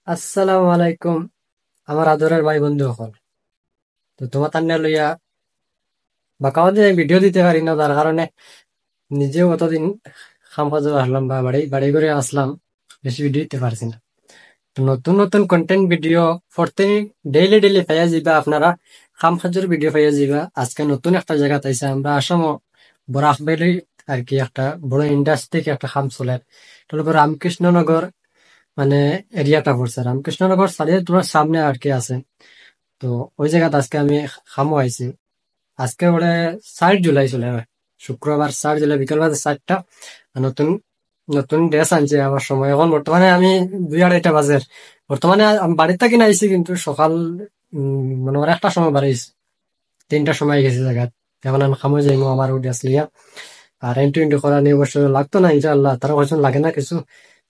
আসসালামু আলাইকুম আমার আদরের ভাই বন্ধু সকল। তো তোমার তান্নে লইয়া বাঁকাও যে ভিডিও দিতে পারি না, যার কারণে নিজেও অতদিন খাম কাজে আসলাম বা বাড়ি বাড়ি করে আসলাম, বেশি ভিডিও দিতে পারছি না। তো নতুন নতুন কন্টেন্ট ভিডিও পড়তে ডেইলি ডেইলি পাইয়া যাইবা আপনারা, খাম কাজের ভিডিও পাইয়া যাইবা। আজকে নতুন একটা জায়গা তাইছে, আমরা আসাম বরাকবেলি আর কি, একটা বড় ইন্ডাস্ট্রি একটা খাম চলে। তারপর রামকৃষ্ণনগর মানে এরিয়াটা পড়ছে, রামকৃষ্ণনগর সারিয়ে তোমার সামনে আর কি আছে। তো ওই জায়গাতে আজকে আমি খামো আইছি। আজকে ওরে 4 জুলাই চলে, শুক্রবার 4 জুলাই বিকেল বাজে 4টা। নতুন নতুন ড্রেস আনছে আমার সময়, এখন বর্তমানে আমি 2-2:30 বাজে বর্তমানে আমি বাড়ির থেকে আইছি, কিন্তু সকাল মনে হয় একটা সময় বাড়িছি, 3টার সময় গেছি জায়গা। এখন আমি খামো যাইমু আমার ড্রেস লিয়া। আর এন্ট্রি এন্ট্রি করা নিয়ে অবশ্য লাগতো না, ইনশাল্লাহ তারা কিছু লাগে না কিছু,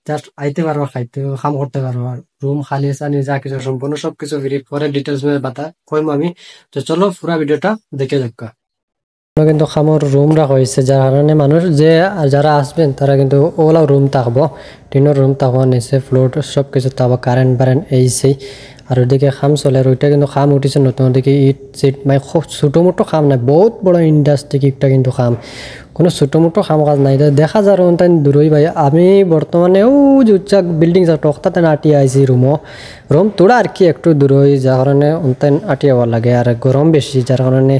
জাস্ট আইতে পারো, খাইতে কাম করতে পারো। আর রুম খালি চানি যা কিছু সম্পূর্ণ সবকিছু ফ্রি, পরে ডিটেলস বাতা কইম আমি। তো চলো পুরা ভিডিওটা দেখে যাক। কিন্তু খামর রুম রাখা হয়েছে, যার কারণে মানুষ যে যারা আসবেন তারা কিন্তু ওলা রুম থাকবো, টিনের রুম থাকবো, নিচে ফ্লোর সব কিছু থাকবো, কারেন্ট বারেন্ট এই আর ওইদিকে খাম চলে। আর ওইটা কিন্তু খাম উঠিছে নতুন, ওদিকে ইট চিট মানে খুব ছোটো মোটো খাম নাই, বহুত বড় ইন্ডাস্ট্রি একটা কিন্তু খাম, কোনো ছোটো মোটো খাম কাজ নাই। তো দেখা যায় তাই দূরই ভাই, আমি বর্তমানেও যে উচ্চা বিল্ডিং টকতাতে আটি আইছি রুম তোড়া আর কি একটু দূরই, যার কারণে তাই আটি হওয়ার লাগে। আর গরম বেশি, যার কারণে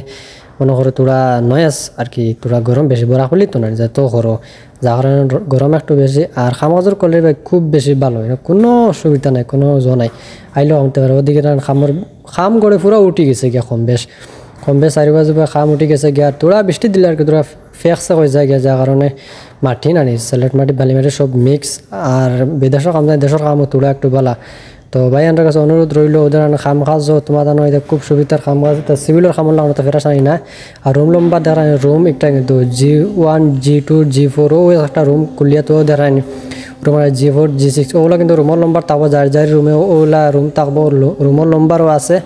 মনে করো তোরা নয়াস আর কি, তোরা গরম বেশি বরা খুলি তো না যত করো, যার কারণে গরম একটু বেশি। আর খামাজর করলে ভাই খুব বেশি ভালো হয়, কোনো অসুবিধা নাই, কোনো নাই আইলেও আনতে পারে। ওদিকে খাম গড়ে পুরো উঠি গেছে গিয়া, কম বেশ 4 বাজে খাম উঠি গেছে গিয়া। আর তোরা বৃষ্টি দিলে আর কি তোরা ফেকসে হয়ে যায় গিয়া, যার কারণে মাটি নানি সিলেট মাটি বালি মাটি সব মিক্স। আর বিদেশের কাম যায়, দেশের কামও তোরা একটু বলা। তো ভাই আমার কাছে অনুরোধ রইল, ওদের খাম কাজ তোমার জানো এটা খুব সুবিধার খাম কাজ, সিভিলের খাম লাগানো তো ফেরা চাই না। আর রুম লম্বা দেখায় রুম একটা কিন্তু G1 G2 G4 ও একটা রুম কুলিয়া তো দেখায় রুম G4 G6 ওগুলো কিন্তু রুমের লম্বার থাকবো, যার যার রুমে ওগুলা রুম থাকবো, রুমের লম্বারও আছে।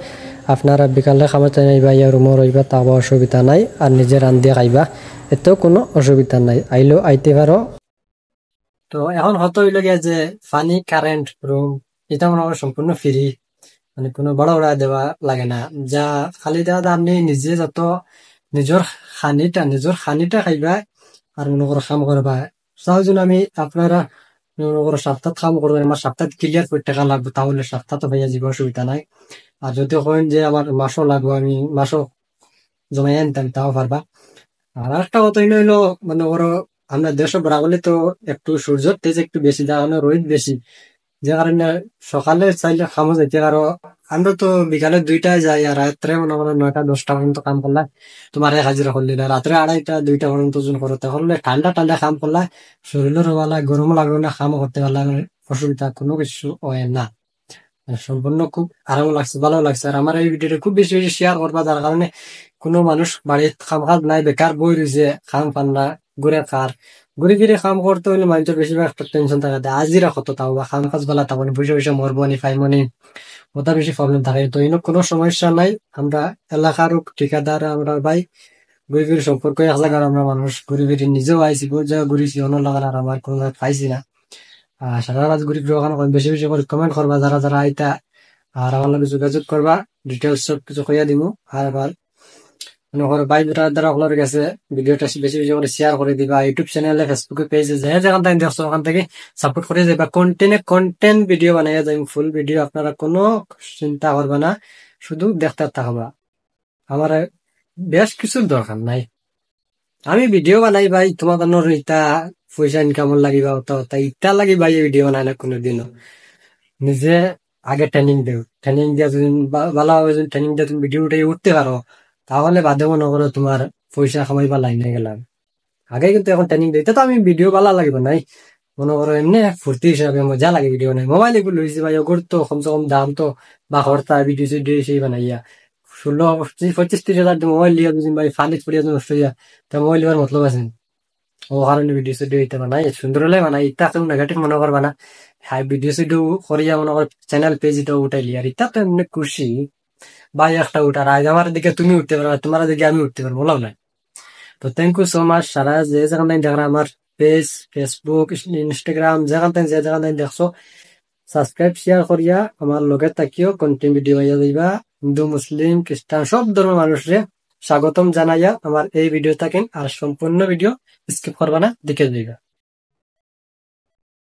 আপনারা বিকালে খামাতে নাইবা, ইয়া রুমও রইবা, তাও অসুবিধা নাই। আর নিজে রান্ধিয়ে খাইবা, এতেও কোনো অসুবিধা নাই, আইলেও আইতে পারো। তো এখন হয়তো হইল গিয়া যে পানি কারেন্ট রুম এটা মনে হয় সম্পূর্ণ ফ্রি, মানে কোনো বড় বড় দেওয়া লাগে না। যা খালি দেওয়া আপনি নিজে যত নিজের খানিটা খাইবা, আর মনে করো কাম করবা। চাও যেন আমি আপনারা মনে করো সপ্তাহ কাম করবেন, আমার সপ্তাহ ক্লিয়ার করে টাকা লাগবে, তাহলে সপ্তাহ তো ভাইয়া যাব, অসুবিধা নাই। আর যদি হয় যে আমার মাসও লাগবে, আমি মাসও জমাই আনতাম, তাও পারবা। আর একটা কথা হইলো, মানে ওর আমরা দেশ বরাবরই তো একটু সূর্যের তেজ একটু বেশি, যার কারণে রোদ বেশি, যে কারণে সকালে চাইলে খামো যাইতে পারো। আমরা তো বিকালে 2টায় যাই, আর রাত্রে মনে করো 9টা 10টা পর্যন্ত কাম করলা, তোমার এক হাজিরা করলি না, রাত্রে 2:30 2টা পর্যন্ত যোন করো, তাহলে ঠান্ডা ঠান্ডা কাম করলা, শরীরের ভালো, গরম লাগবে না, কামও করতে পারলাম, অসুবিধা কোনো কিছু হয় না। সম্পূর্ণ খুব আরাম লাগছে, ভালো লাগছে। আর আমার এই ভিডিওটা খুব বেশি বেশি শেয়ার করবা, যার কারণে কোনো মানুষ বাড়ির কাম কাজ নাই, বেকার বই রয়েছে, খাম পান না, ঘুরে খার ঘুরে ফিরে কাম করতে হলে মানুষের বেশিরভাগ একটা টেনশন থাকে, আজিরা কত তাও বা কাম কাজ বেলা তাও বসে বসে মরবো নি ফাইমনি, ওটা বেশি প্রবলেম থাকে। তো ইনো কোনো সমস্যা নাই, আমরা এলাকার ঠিকাদার আমরা ভাই ঘুরে ফিরে সম্পর্ক এক জায়গার, আমরা মানুষ ঘুরে ফিরে নিজেও আইসি, বহু জায়গা ঘুরেছি, অন্য লাগার আর আমার কোনো জায়গায় পাইছি না। সারা রাত ঘুরে ফিরে ওখানে বেশি বেশি করে কমেন্ট করবা যারা যারা আইতা, আর আমার লগে যোগাযোগ করবা, ডিটেলস সব কিছু কইয়া দিমু। আর আবার মনে করো ভাই দ্বারা আপনার কাছে ভিডিওটা বেশি বেশি করে শেয়ার করে দিবা, ইউটিউব চ্যানেলে ফেসবুকে পেজে যে যেখান থেকে দেখছো ওখান থেকে সাপোর্ট করে যাবা, কন্টেন্ট ভিডিও বানাইয়া যাই, ফুল ভিডিও, আপনারা কোনো চিন্তা করবা না, শুধু দেখতে থাকবা। আমার বেশ কিছুর দরকার নাই, আমি ভিডিও বানাই ভাই, তোমার ইটা পয়সা ইনকাম লাগিবা, অত ইটা লাগি ভাই ভিডিও বানাই না কোনোদিনও। নিজে আগে ট্রেনিং দেও, ট্রেনিং দিয়া যদি ভালোভাবে যদি ট্রেনিং দিয়ে তুমি ভিডিও উঠে উঠতে পারো, তাহলে বাদে মনে করো তোমার পয়সা কামাইবা লাইনে গেলাম। আগে কিন্তু এখন ট্রেনিং দিই, তো আমি ভিডিও ভালো লাগিব নাই, মনে করো এমনি ফুর্তি হিসাবে মজা লাগে ভিডিও নাই। মোবাইল এগুলো লইছি ভাই, ওগুলো তো কমসে কম দাম তো বা খরচা ভিডিও সিডিও সেই বানাইয়া 16 25 30 হাজার মোবাইল লিয়া যদি ভাই ফানিত পড়িয়া নষ্ট হইয়া, তা মোবাইল লিবার মতলব আছে? ও কারণে ভিডিও সিডিও হইতে বানাই, সুন্দর হলে বানাই, ইটা কেউ নেগেটিভ মনে করবা না। হ্যাঁ ভিডিও সিডিও করিয়া মনে কর চ্যানেল পেজ এটা উঠাইলি, আর ইটা তো এমনি খুশি ভাই একটা উঠার, আজ আমার দিকে তুমি উঠতে পারো, তোমার দিকে আমি উঠতে পারবো, বললাম না? তো থ্যাংক ইউ সো মাচ, সারা যে যেখান থেকে দেখরা আমার পেজ, ফেসবুক, ইনস্টাগ্রাম, যেখান থেকে যে যেখান থেকে দেখছো, সাবস্ক্রাইব শেয়ার করিয়া আমার লগে থাকিও কন্টেন্ট ভিডিও পাইয়া যাইবা। হিন্দু মুসলিম খ্রিস্টান সব ধর্মের মানুষরে স্বাগতম জানাইয়া আমার এই ভিডিও থাকেন আর সম্পূর্ণ ভিডিও স্কিপ করবা না, দেখে যাইবা।